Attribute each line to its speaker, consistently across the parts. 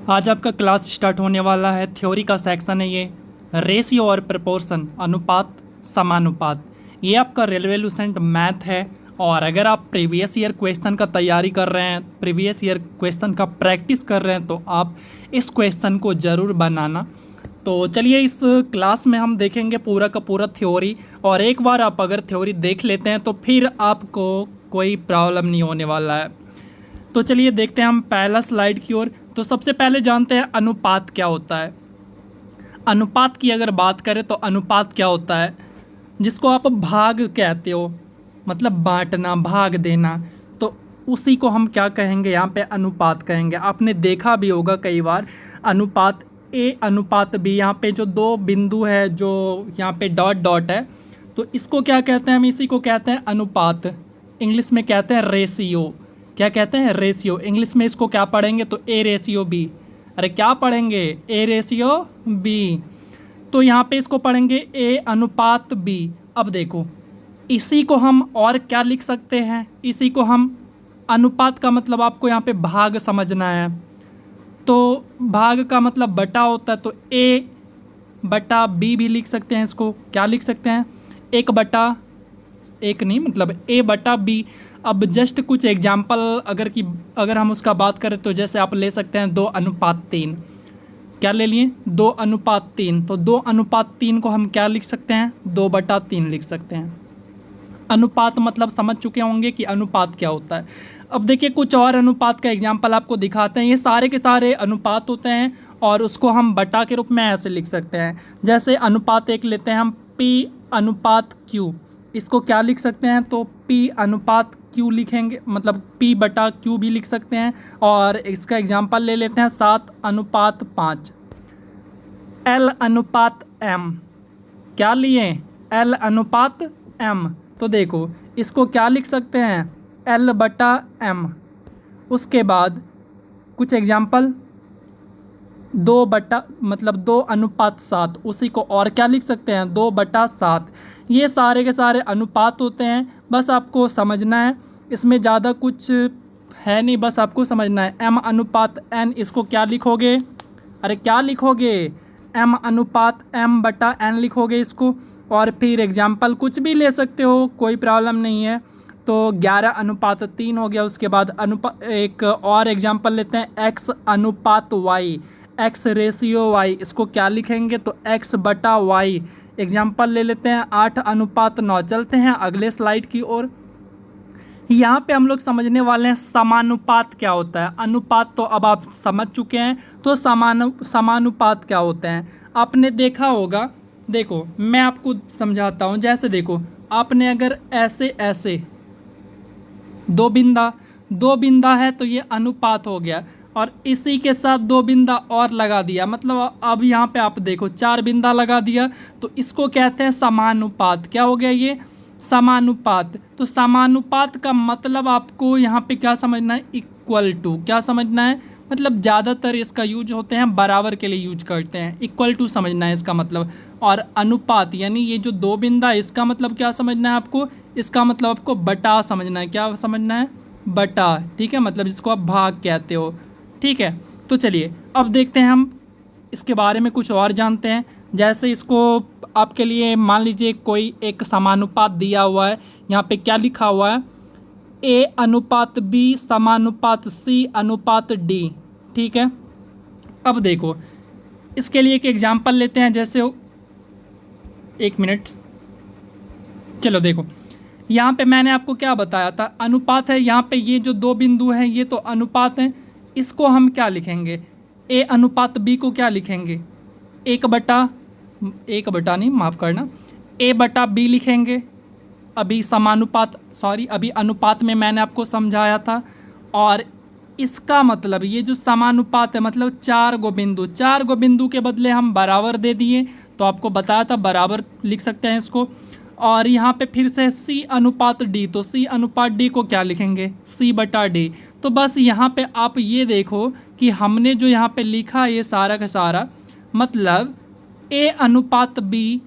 Speaker 1: आज आपका class start होने वाला है। थ्योरी का सेक्शन है ये, रेशियो और प्रपोर्शन, अनुपात समानुपात। ये आपका रेवोल्यूशन मैथ है। और अगर आप प्रीवियस ईयर क्वेश्चन का तैयारी कर रहे हैं, प्रीवियस ईयर क्वेश्चन का प्रैक्टिस कर रहे हैं, तो आप इस क्वेश्चन को ज़रूर बनाना। तो चलिए इस क्लास में हम देखेंगे पूरा का पूरा थ्योरी। और एक बार आप अगर थ्योरी देख लेते हैं तो फिर आपको कोई प्रॉब्लम नहीं होने वाला है। तो चलिए देखते हैं हम पहला स्लाइड की ओर। तो सबसे पहले जानते हैं अनुपात क्या होता है। अनुपात की अगर बात करें तो अनुपात क्या होता है, जिसको आप भाग कहते हो, मतलब बांटना, भाग देना, तो उसी को हम क्या कहेंगे, यहाँ पे अनुपात कहेंगे। आपने देखा भी होगा कई बार अनुपात ए अनुपात बी, यहाँ पे जो दो बिंदु है, जो यहाँ पे डॉट डॉट है, तो इसको क्या कहते हैं, हम इसी को कहते हैं अनुपात। इंग्लिश में कहते हैं रेशियो। क्या कहते हैं, रेशियो। इंग्लिश में इसको क्या पढ़ेंगे, तो ए रेशियो बी। अरे क्या पढ़ेंगे, ए रेशियो बी। तो यहाँ पे इसको पढ़ेंगे ए अनुपात बी। अब देखो, इसी को हम और क्या लिख सकते हैं, इसी को हम, अनुपात का मतलब आपको यहाँ पे भाग समझना है। तो भाग का मतलब बटा होता है, तो ए बटा बी भी लिख सकते हैं। इसको क्या लिख सकते हैं, एक बटा, एक नहीं मतलब ए बटा बी। अब जस्ट कुछ एग्जाम्पल अगर हम उसका बात करें, तो जैसे आप ले सकते हैं 2:3। क्या ले लिए, 2:3। तो 2:3 को हम क्या लिख सकते हैं, 2/3 लिख सकते हैं। अनुपात मतलब समझ चुके होंगे कि अनुपात क्या होता है। अब देखिए कुछ और अनुपात का एग्जाम्पल आपको दिखाते हैं। ये सारे के सारे अनुपात होते हैं और उसको हम बटा के रूप में ऐसे लिख सकते हैं। जैसे अनुपात एक लेते हैं हम, P अनुपात Q। इसको क्या लिख सकते हैं, तो P अनुपात Q लिखेंगे, मतलब P/Q भी लिख सकते हैं। और इसका एग्जाम्पल ले लेते हैं 7:5। L अनुपात M, क्या लिए, L अनुपात M। तो देखो इसको क्या लिख सकते हैं, L/M। उसके बाद कुछ एग्जाम्पल, 2:7, उसी को और क्या लिख सकते हैं, 2/7। ये सारे के सारे अनुपात होते हैं, बस आपको समझना है, इसमें ज़्यादा कुछ है नहीं, बस आपको समझना है। M अनुपात N, इसको क्या लिखोगे, अरे क्या लिखोगे, M अनुपात M/N लिखोगे इसको। और फिर एग्जाम्पल कुछ भी ले सकते हो, कोई प्रॉब्लम नहीं है। तो 11:3 हो गया। उसके बाद एक और एग्जाम्पल लेते हैं, X अनुपात Y, X रेशियो Y। इसको क्या लिखेंगे, तो X/Y। एग्जाम्पल ले लेते हैं 8:9। चलते हैं अगले स्लाइड की ओर। यहाँ पे हम लोग समझने वाले हैं समानुपात क्या होता है। अनुपात तो अब आप समझ चुके हैं, तो समानुपात क्या होते हैं आपने देखा होगा। देखो मैं आपको समझाता हूँ। जैसे देखो, आपने अगर ऐसे दो बिंदा है, तो ये अनुपात हो गया। और इसी के साथ 2 बिंदा और लगा दिया, मतलब अब यहाँ पे आप देखो 4 बिंदा लगा दिया, तो इसको कहते हैं समानुपात। क्या हो गया ये, समानुपात। तो समानुपात का मतलब आपको यहाँ पे क्या समझना है, इक्वल टू। क्या समझना है, मतलब ज़्यादातर इसका यूज होते हैं बराबर के लिए यूज करते हैं, इक्वल टू समझना है इसका मतलब। और अनुपात यानी ये जो 2 बिंदा, इसका मतलब क्या समझना है आपको, इसका मतलब आपको बटा समझना है। क्या समझना है, बटा, ठीक है, मतलब जिसको आप भाग कहते हो, ठीक है। तो चलिए अब देखते हैं हम इसके बारे में कुछ और जानते हैं। जैसे इसको आपके लिए मान लीजिए कोई एक समानुपात दिया हुआ है, यहाँ पे क्या लिखा हुआ है, A अनुपात B समानुपात C अनुपात D, ठीक है। अब देखो इसके लिए एक एग्जाम्पल लेते हैं। जैसे एक मिनट, चलो देखो यहाँ पे मैंने आपको क्या बताया था, अनुपात है। यहाँ पे ये जो 2 बिंदु हैं, ये तो अनुपात हैं। इसको हम क्या लिखेंगे, A अनुपात B को क्या लिखेंगे, एक बटा नहीं, माफ़ करना, A/B लिखेंगे। अभी अभी अनुपात में मैंने आपको समझाया था। और इसका मतलब ये जो समानुपात है, मतलब 4 गो बिंदु के बदले हम बराबर दे दिए, तो आपको बताया था बराबर लिख सकते हैं इसको। और यहाँ पे फिर से C अनुपात D, तो C अनुपात D को क्या लिखेंगे, C/D। तो बस यहाँ पे आप ये देखो कि हमने जो यहाँ पे लिखा ये सारा का सारा, मतलब A अनुपात B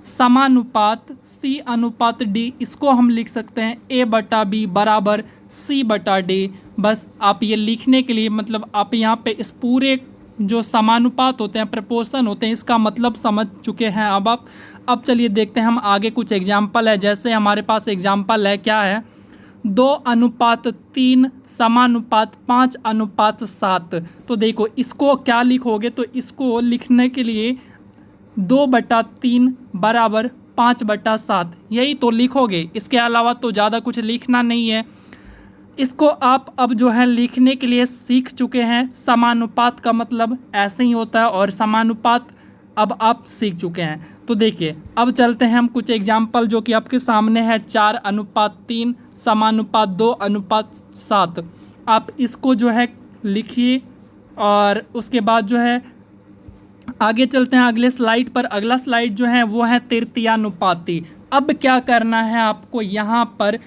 Speaker 1: समानुपात C अनुपात D, इसको हम लिख सकते हैं A/B बराबर C/D। बस आप ये लिखने के लिए मतलब आप यहाँ पे इस पूरे जो समानुपात होते हैं, प्रपोर्शन होते हैं, इसका मतलब समझ चुके हैं अब चलिए देखते हैं हम आगे कुछ एग्जाम्पल है। जैसे हमारे पास एग्जाम्पल है, क्या है, 2:3 समानुपात 5:7। तो देखो इसको क्या लिखोगे, तो इसको लिखने के लिए 2/3 बराबर 5/7 यही तो लिखोगे, इसके अलावा तो ज़्यादा कुछ लिखना नहीं है। इसको आप अब जो है लिखने के लिए सीख चुके हैं। समानुपात का मतलब ऐसे ही होता है और समानुपात अब आप सीख चुके हैं। तो देखिए अब चलते हैं हम कुछ एग्जाम्पल जो कि आपके सामने है। 4:3 समानुपात 2:7। आप इसको जो है लिखिए और उसके बाद जो है आगे चलते हैं अगले स्लाइड पर। अगला स्लाइड जो है वो है तृतीयानुपाती। अब क्या करना है, आपको यहाँ पर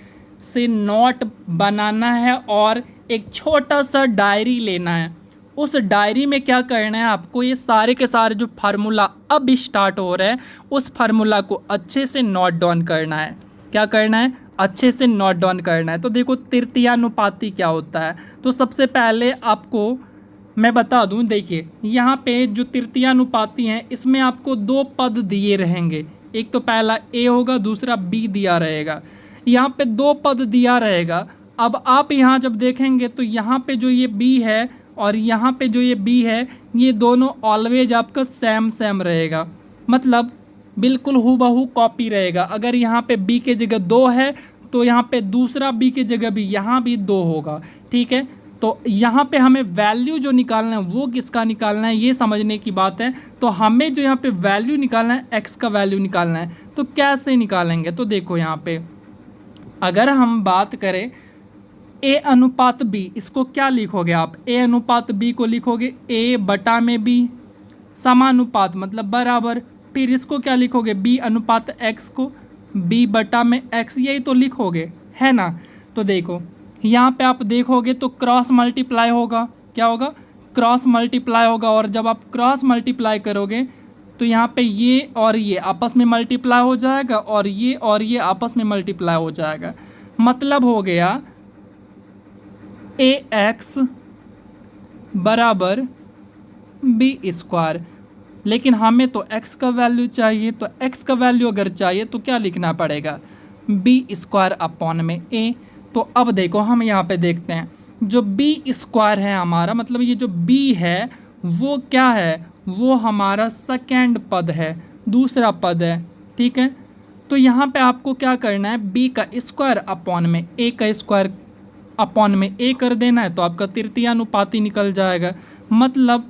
Speaker 1: से नोट बनाना है और एक छोटा सा डायरी लेना है। उस डायरी में क्या करना है, आपको ये सारे के सारे जो फार्मूला अब स्टार्ट हो रहे हैं उस फार्मूला को अच्छे से नोट डाउन करना है। क्या करना है, अच्छे से नोट डाउन करना है। तो देखो तृतीयानुपाती क्या होता है, तो सबसे पहले आपको मैं बता दूं, देखिए यहाँ पे जो तृतीयानुपाती हैं इसमें आपको 2 पद दिए रहेंगे। एक तो पहला ए होगा, दूसरा बी दिया रहेगा। यहाँ पे 2 पद दिया रहेगा। अब आप यहाँ जब देखेंगे तो यहाँ पे जो ये बी है और यहाँ पे जो ये बी है, ये दोनों ऑलवेज आपका सेम रहेगा, मतलब बिल्कुल हूबहू कॉपी रहेगा। अगर यहाँ पे बी के जगह 2 है तो यहाँ पे दूसरा बी के जगह भी यहाँ भी 2 होगा। ठीक है, तो यहाँ पे हमें वैल्यू जो निकालना है वो किसका निकालना है, ये समझने की बात है। तो हमें जो यहाँ पे वैल्यू निकालना है, एक्स का वैल्यू निकालना है। तो कैसे निकालेंगे, तो देखो यहाँ पे अगर हम बात करें ए अनुपात बी, इसको क्या लिखोगे आप, ए अनुपात बी को लिखोगे ए बटा में बी समानुपात मतलब बराबर। फिर इसको क्या लिखोगे, बी अनुपात एक्स को बी बटा में एक्स, यही तो लिखोगे, है ना। तो देखो यहाँ पे आप देखोगे तो क्रॉस मल्टीप्लाई होगा। क्या होगा, क्रॉस मल्टीप्लाई होगा। और जब आप क्रॉस मल्टीप्लाई करोगे तो यहाँ पे ये और ये आपस में मल्टीप्लाई हो जाएगा और ये आपस में मल्टीप्लाई हो जाएगा। मतलब हो गया ए एक्स बराबर बी स्क्वायर। लेकिन हमें तो x का वैल्यू चाहिए, तो x का वैल्यू अगर चाहिए तो क्या लिखना पड़ेगा, बी स्क्वायर अपॉन में a। तो अब देखो हम यहाँ पे देखते हैं जो बी स्क्वायर है हमारा, मतलब ये जो b है वो क्या है, वो हमारा सेकेंड पद है, दूसरा पद है। ठीक है, तो यहाँ पे आपको क्या करना है, b का स्क्वायर अपॉन में a का स्क्वायर अपॉन में a कर देना है, तो आपका तृतीयानुपाती निकल जाएगा। मतलब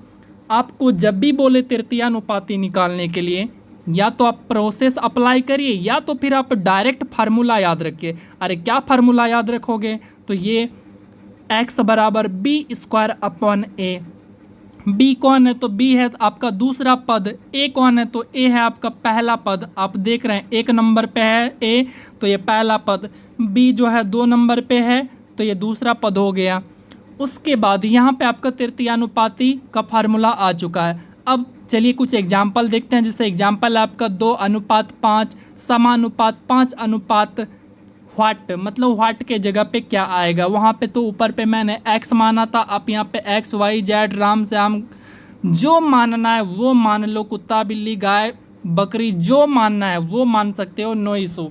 Speaker 1: आपको जब भी बोले तृतीयानुपाती निकालने के लिए या तो आप प्रोसेस अप्लाई करिए या तो फिर आप डायरेक्ट फार्मूला याद रखिए। अरे क्या फार्मूला याद रखोगे, तो ये x बराबर बी स्क्वायर अपॉन ए। b कौन है, तो b है आपका दूसरा पद, a कौन है, तो a है आपका पहला पद। आप देख रहे हैं 1 नंबर पे है a, तो ये पहला पद, b जो है 2 नंबर पे है तो ये दूसरा पद हो गया। उसके बाद यहाँ पे आपका तृतीयानुपाती का फार्मूला आ चुका है। अब चलिए कुछ एग्जाम्पल देखते हैं। जैसे एग्जाम्पल है आपका 2:5 समानुपात 5:, व्हाट, मतलब व्हाट के जगह पे क्या आएगा। वहाँ पे तो ऊपर पे मैंने x माना था, आप यहाँ पे x y z Ram Shyam जो मानना है वो मान लो, कुत्ता बिल्ली गाय बकरी जो मानना है वो मान सकते हो, नो इशू।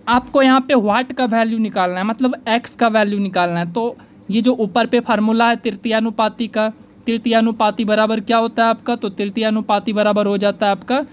Speaker 1: आपको यहाँ पे व्हाट का वैल्यू निकालना है, मतलब x का वैल्यू निकालना है। तो ये जो ऊपर पे फार्मूला है तृतीयानुपाती का, तृतीयानुपाती बराबर क्या होता है आपका, तो तृतीयानुपाती बराबर हो जाता है आपका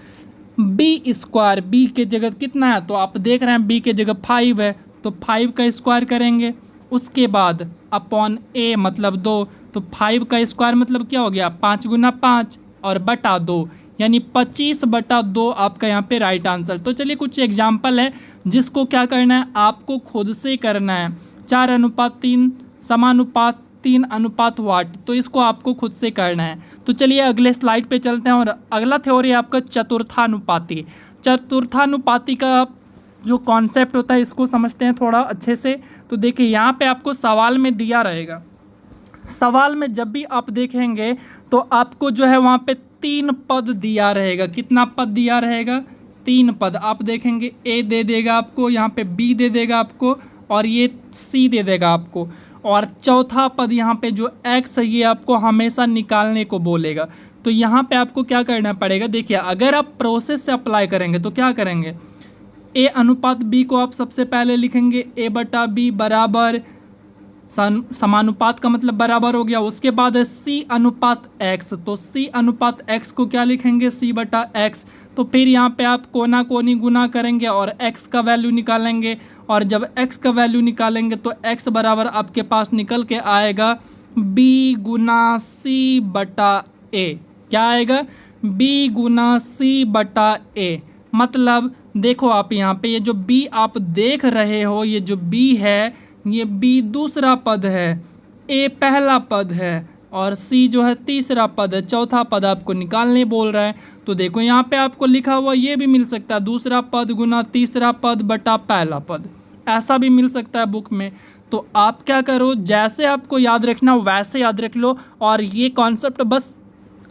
Speaker 1: बी स्क्वायर। बी के जगह कितना है, तो आप देख रहे हैं बी के जगह 5 है तो 5 का स्क्वायर करेंगे। उसके बाद अपॉन ए मतलब 2, तो 5 का स्क्वायर मतलब क्या हो गया, 5 गुना 5 और बटा 2 यानी 25/2 आपका यहाँ पे राइट आंसर। तो चलिए कुछ एग्जाम्पल है जिसको क्या करना है, आपको खुद से करना है। 4:3 समानुपात 3:, वाट, तो इसको आपको खुद से करना है। तो चलिए अगले स्लाइड पे चलते हैं और अगला थ्योरी है आपका चतुर्थानुपाती। चतुर्थानुपाती का जो कॉन्सेप्ट होता है इसको समझते हैं थोड़ा अच्छे से। तो देखिए यहाँ पे आपको सवाल में दिया रहेगा, सवाल में जब भी आप देखेंगे तो आपको जो है वहाँ पे 3 पद दिया रहेगा। कितना पद दिया रहेगा, 3 पद। आप देखेंगे a दे देगा आपको, यहाँ पे b दे देगा आपको और ये c दे देगा आपको, और चौथा पद यहाँ पे जो x है ये आपको हमेशा निकालने को बोलेगा। तो यहाँ पे आपको क्या करना पड़ेगा, देखिए अगर आप प्रोसेस से अप्लाई करेंगे तो क्या करेंगे, a अनुपात b को आप सबसे पहले लिखेंगे a/b बराबर समानुपात का मतलब बराबर हो गया, उसके बाद है c अनुपात x, तो c अनुपात x को क्या लिखेंगे, c/x। तो फिर यहाँ पे आप कोना कोनी गुना करेंगे और x का वैल्यू निकालेंगे, और जब x का वैल्यू निकालेंगे तो x बराबर आपके पास निकल के आएगा b गुना c/a। क्या आएगा, b गुना c/a। मतलब देखो आप यहाँ पे ये जो b आप देख रहे हो, ये जो b है ये b दूसरा पद है, a पहला पद है और c जो है तीसरा पद है, चौथा पद आपको निकालने बोल रहा है। तो देखो यहाँ पे आपको लिखा हुआ ये भी मिल सकता है, दूसरा पद गुना तीसरा पद बटा पहला पद, ऐसा भी मिल सकता है बुक में। तो आप क्या करो, जैसे आपको याद रखना वैसे याद रख लो, और ये कॉन्सेप्ट बस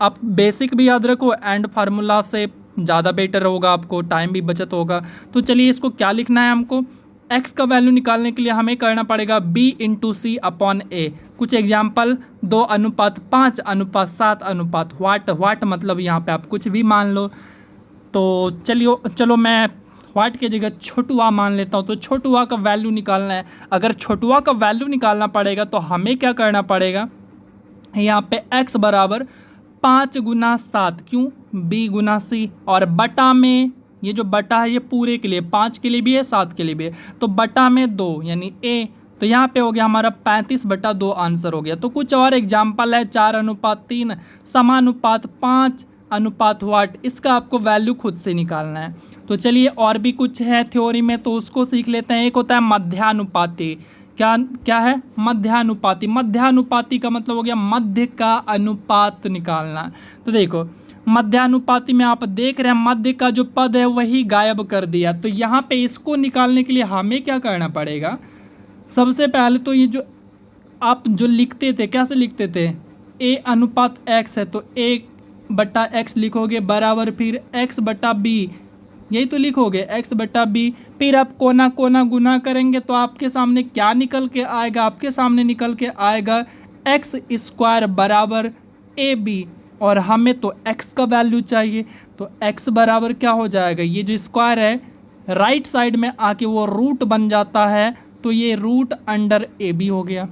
Speaker 1: आप बेसिक भी याद रखो, एंड फार्मूला से ज़्यादा बेटर होगा, आपको टाइम भी बचत होगा। तो चलिए इसको क्या लिखना है, हमको x का वैल्यू निकालने के लिए हमें करना पड़ेगा b into C upon a। कुछ एग्जाम्पल 2:5:7 वाट मतलब यहाँ पे आप कुछ भी मान लो। तो चलो मैं वाट की जगह छोटुआ मान लेता हूँ। तो छोटुआ का वैल्यू निकालना है, अगर छोटुआ का वैल्यू निकालना पड़ेगा तो हमें क्या करना पड़ेगा, यहाँ पे x बराबर 5 गुना 7, क्यों, b गुना c, और बटा में ये जो बटा है ये पूरे के लिए, 5 के लिए भी है 7 के लिए भी है, तो बटा में 2 यानी a। तो यहाँ पे हो गया हमारा 35/2 आंसर हो गया। तो कुछ और एग्जाम्पल है 4:3, समानुपात 5:8, इसका आपको वैल्यू खुद से निकालना है। तो चलिए और भी कुछ है थ्योरी में, तो उसको सीख लेते हैं। एक होता है मध्यानुपाती। क्या है, मध्यानुपाती। मध्यानुपाती का मतलब हो गया मध्य का अनुपात निकालना। तो देखो मध्यानुपाती में आप देख रहे हैं मध्य का जो पद है वही गायब कर दिया। तो यहाँ पे इसको निकालने के लिए हमें क्या करना पड़ेगा, सबसे पहले तो ये जो आप जो लिखते थे, कैसे लिखते थे, a अनुपात x है तो a/x लिखोगे बराबर फिर x/b, यही तो लिखोगे x/b। फिर आप कोना कोना गुना करेंगे तो आपके सामने क्या निकल के आएगा, आपके सामने निकल के आएगा x² बराबर ab, और हमें तो x का वैल्यू चाहिए। तो x बराबर क्या हो जाएगा, ये जो स्क्वायर है राइट साइड में आके वो रूट बन जाता है, तो ये √√ab हो गया।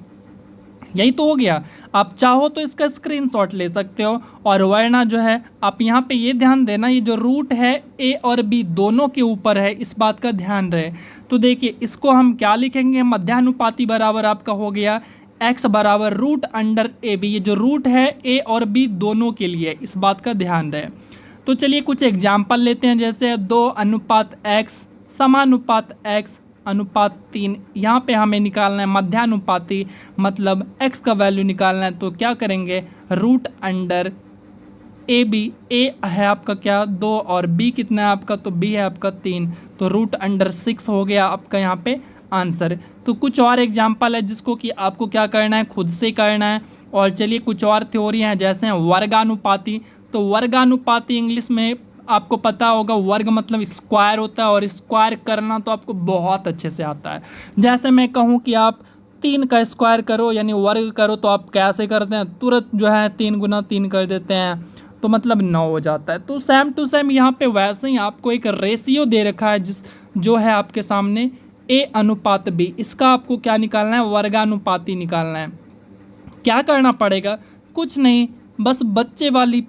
Speaker 1: यही तो हो गया। आप चाहो तो इसका स्क्रीनशॉट ले सकते हो, और वरना जो है आप यहाँ पे ये ध्यान देना, ये जो रूट है a और b दोनों के ऊपर है, इस बात का ध्यान रहे। तो देखिए इसको हम क्या लिखेंगे, मध्यानुपाती बराबर आपका हो गया x बराबर √√ab। ये जो रूट है a और b दोनों के लिए, इस बात का ध्यान रहे। तो चलिए कुछ एग्जाम्पल लेते हैं, जैसे 2:x समानुपात x अनुपात 3। यहाँ पे हमें निकालना है मध्यानुपाती, मतलब x का वैल्यू निकालना है। तो क्या करेंगे, √√ab, a है आपका क्या 2 और b कितना है आपका, तो b है आपका 3, तो √6 हो गया आपका यहाँ पे आंसर। तो कुछ और एग्जाम्पल है जिसको कि आपको क्या करना है, खुद से करना है। और चलिए कुछ और थ्योरी हैं, जैसे हैं वर्गानुपाती। तो वर्गानुपाती इंग्लिश में आपको पता होगा, वर्ग मतलब स्क्वायर होता है, और स्क्वायर करना तो आपको बहुत अच्छे से आता है। जैसे मैं कहूँ कि आप 3 का स्क्वायर करो यानी वर्ग करो, तो आप कैसे करते हैं, तुरंत जो है 3 गुना 3 कर देते हैं, तो मतलब 9 हो जाता है। तो सेम टू सेम यहाँ पे वैसे ही आपको एक रेशियो दे रखा है जो है आपके सामने a अनुपात b, इसका आपको क्या निकालना है, वर्गानुपाती निकालना है। क्या करना पड़ेगा, कुछ नहीं, बस बच्चे वाली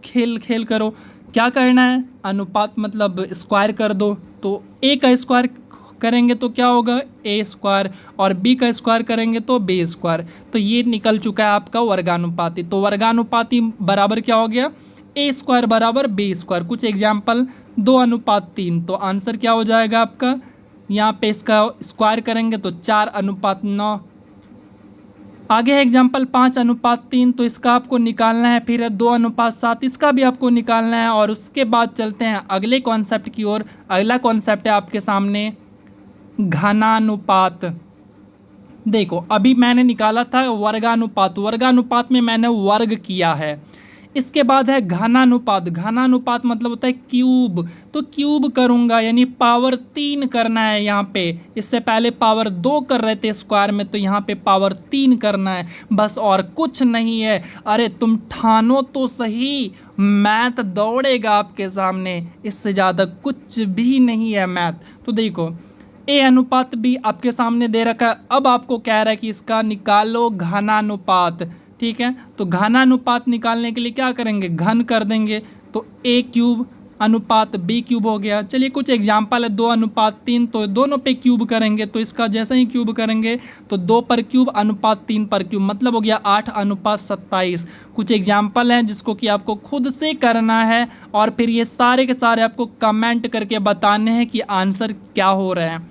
Speaker 1: खेल करो। क्या करना है, अनुपात मतलब स्क्वायर कर दो, तो a का स्क्वायर करेंगे तो क्या होगा a², और b का स्क्वायर करेंगे तो b²। तो ये निकल चुका है आपका वर्गानुपाती। तो वर्गानुपाती बराबर क्या हो गया, a² बराबर b²। कुछ एग्जाम्पल 2:3, तो आंसर क्या हो जाएगा आपका, यहाँ पे इसका स्क्वायर करेंगे तो 4:9। आगे है एग्जाम्पल 5:3, तो इसका आपको निकालना है। फिर है 2:7, इसका भी आपको निकालना है। और उसके बाद चलते हैं अगले कॉन्सेप्ट की ओर। अगला कॉन्सेप्ट है आपके सामने घनानुपात। देखो अभी मैंने निकाला था वर्गानुपात, वर्गानुपात में मैंने वर्ग किया है। इसके बाद है घनानुपात। घनानुपात मतलब होता है क्यूब, तो क्यूब करूंगा यानी पावर 3 करना है यहाँ पे। इससे पहले पावर 2 कर रहे थे स्क्वायर में, तो यहाँ पे पावर 3 करना है बस, और कुछ नहीं है। अरे तुम ठानो तो सही, मैथ दौड़ेगा आपके सामने, इससे ज़्यादा कुछ भी नहीं है मैथ। तो देखो ए अनुपात बी आपके सामने दे रखा है। अब आपको कह रहा है कि इसका निकालो घनानुपात। ठीक है, तो घनानुपात निकालने के लिए क्या करेंगे, घन कर देंगे, तो ए क्यूब अनुपात बी क्यूब हो गया। चलिए कुछ एग्जाम्पल है, 2:3, तो दोनों पे क्यूब करेंगे, तो इसका जैसे ही क्यूब करेंगे तो 2 पर क्यूब अनुपात 3 पर क्यूब, मतलब हो गया 8:27। कुछ एग्जाम्पल हैं जिसको कि आपको खुद से करना है, और फिर ये सारे के सारे आपको कमेंट करके बताने हैं कि आंसर क्या हो रहा है।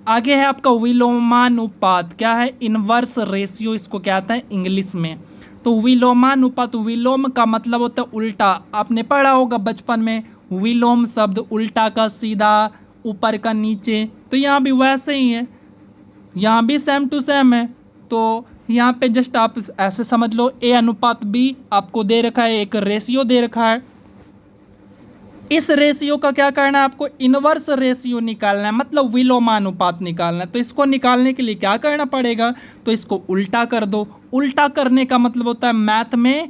Speaker 1: आगे है आपका विलोमानुपात। क्या है, इनवर्स रेशियो इसको कहते हैं इंग्लिश में। तो विलोमानुपात, विलोम का मतलब होता है उल्टा। आपने पढ़ा होगा बचपन में, विलोम शब्द उल्टा का सीधा, ऊपर का नीचे, तो यहाँ भी वैसे ही है, यहाँ भी सेम टू सेम है। तो यहाँ पे जस्ट आप ऐसे समझ लो, ए अनुपात बी आपको दे रखा है, एक रेशियो दे रखा है। इस रेशियो का क्या करना है आपको, इनवर्स रेशियो निकालना है, मतलब विलोमानुपात निकालना है। तो इसको निकालने के लिए क्या करना पड़ेगा, तो इसको उल्टा कर दो। उल्टा करने का मतलब होता है मैथ में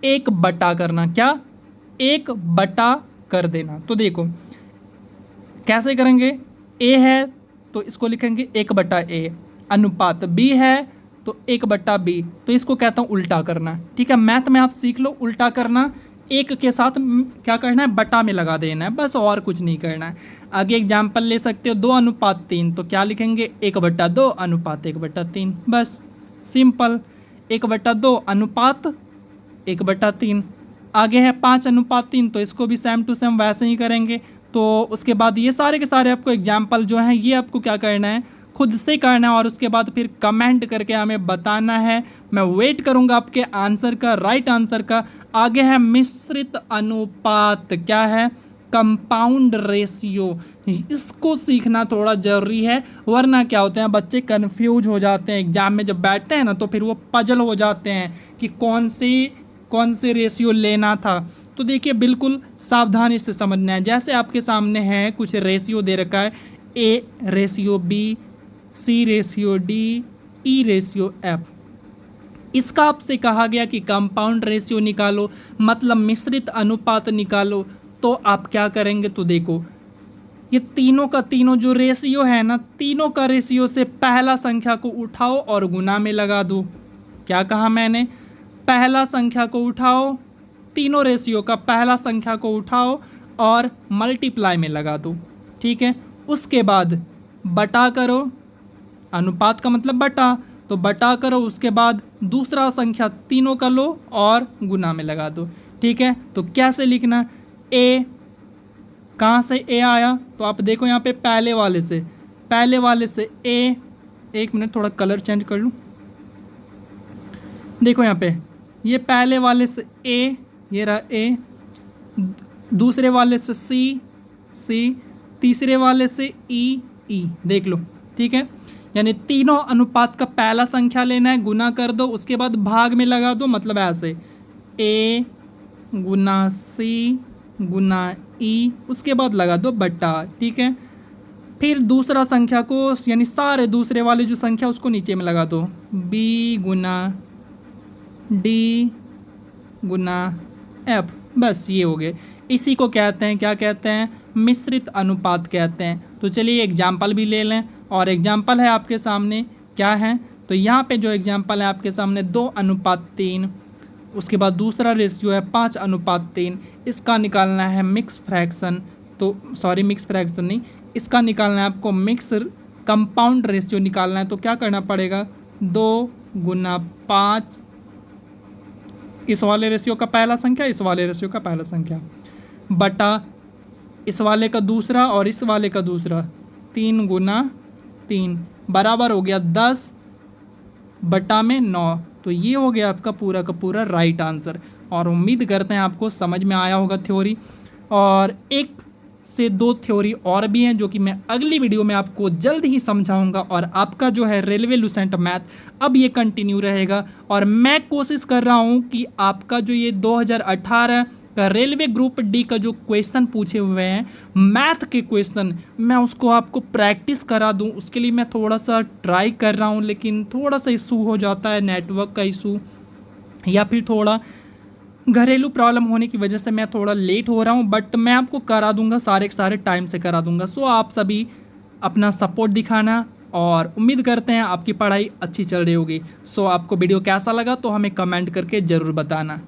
Speaker 1: 1/, करना। क्या, 1/, कर देना। तो देखो कैसे करेंगे, ए है तो इसको लिखेंगे 1/a, अनुपात बी है तो 1/b, तो इसको कहता हूँ उल्टा करना। ठीक है, मैथ में आप सीख लो उल्टा करना, एक के साथ क्या करना है, बटा में लगा देना है बस, और कुछ नहीं करना है। आगे एग्जाम्पल ले सकते हो, 2:3, तो क्या लिखेंगे, 1/2 अनुपात 1/3, बस सिंपल। 1/2 अनुपात 1/3। आगे है 5:3, तो इसको भी सेम टू सेम वैसे ही करेंगे। तो उसके बाद ये सारे के सारे आपको एग्जाम्पल जो हैं ये आपको क्या करना है, खुद से करना है, और उसके बाद फिर कमेंट करके हमें बताना है। मैं वेट करूंगा आपके आंसर का, राइट आंसर का। आगे है मिश्रित अनुपात। क्या है, कंपाउंड रेशियो। इसको सीखना थोड़ा ज़रूरी है, वरना क्या होते हैं बच्चे कंफ्यूज हो जाते हैं एग्जाम में जब बैठते हैं ना, तो फिर वो पजल हो जाते हैं कि कौन से रेशियो लेना था। तो देखिए बिल्कुल सावधानी से समझना है। जैसे आपके सामने है कुछ रेशियो दे रखा है, A ratio B, C ratio D, E ratio F. इसका आपसे कहा गया कि कंपाउंड रेशियो निकालो, मतलब मिश्रित अनुपात निकालो। तो आप क्या करेंगे, तो देखो ये तीनों का तीनों जो रेशियो है ना, तीनों का रेशियो से पहला संख्या को उठाओ और गुना में लगा दो। क्या कहा मैंने, पहला संख्या को उठाओ, तीनों रेशियो का पहला संख्या को उठाओ और मल्टीप्लाई में लगा दो। ठीक है, उसके बाद बटा करो, अनुपात का मतलब बटा, तो बटा करो, उसके बाद दूसरा संख्या तीनों का लो और गुना में लगा दो। ठीक है, तो कैसे लिखना, ए कहाँ से ए आया, तो आप देखो यहाँ पे पहले वाले से ए, एक मिनट थोड़ा कलर चेंज कर लूँ। देखो यहाँ पे ये पहले वाले से ए, ये रहा ए, दूसरे वाले से सी, तीसरे वाले से ई, देख लो। ठीक है, यानी तीनों अनुपात का पहला संख्या लेना है, गुना कर दो, उसके बाद भाग में लगा दो, मतलब ऐसे ए गुना सी गुना ई, उसके बाद लगा दो बट्टा। ठीक है, फिर दूसरा संख्या को यानी सारे दूसरे वाले जो संख्या उसको नीचे में लगा दो, बी गुना डी गुना एफ, बस ये हो गए। इसी को कहते हैं, क्या कहते हैं, मिश्रित अनुपात कहते हैं। तो चलिए एग्जाम्पल भी ले लें, और एग्जाम्पल है आपके सामने, क्या है, तो यहाँ पे जो एग्जाम्पल है आपके सामने 2:3, उसके बाद दूसरा रेशियो है 5:3। इसका निकालना है मिक्स फ्रैक्शन, तो सॉरी मिक्स फ्रैक्शन नहीं, इसका निकालना है आपको मिक्स कंपाउंड रेशियो निकालना है। तो क्या करना पड़ेगा, 2 गुना 5, इस वाले रेशियो का पहला संख्या, इस वाले रेशियो का पहला संख्या, बटा इस वाले का दूसरा और इस वाले का दूसरा, 3 गुना 3, बराबर हो गया 10 बटा में 9। तो ये हो गया आपका पूरा का पूरा राइट आंसर। और उम्मीद करते हैं आपको समझ में आया होगा थ्योरी। और एक से 2 थ्योरी और भी हैं जो कि मैं अगली वीडियो में आपको जल्द ही समझाऊंगा। और आपका जो है रेलवे लुसेंट मैथ अब ये कंटिन्यू रहेगा और मैं कोशिश कर रहा हूँ कि आपका जो ये 2018 का रेलवे ग्रुप डी का जो क्वेश्चन पूछे हुए हैं मैथ के क्वेश्चन, मैं उसको आपको प्रैक्टिस करा दूं। उसके लिए मैं थोड़ा सा ट्राई कर रहा हूं, लेकिन थोड़ा सा इशू हो जाता है, नेटवर्क का इशू या फिर थोड़ा घरेलू प्रॉब्लम होने की वजह से मैं थोड़ा लेट हो रहा हूं। बट मैं आपको करा दूंगा, सारे के सारे टाइम से करा दूंगा। सो आप सभी अपना सपोर्ट दिखाना और उम्मीद करते हैं आपकी पढ़ाई अच्छी चल रही होगी। सो आपको वीडियो कैसा लगा तो हमें कमेंट करके ज़रूर बताना।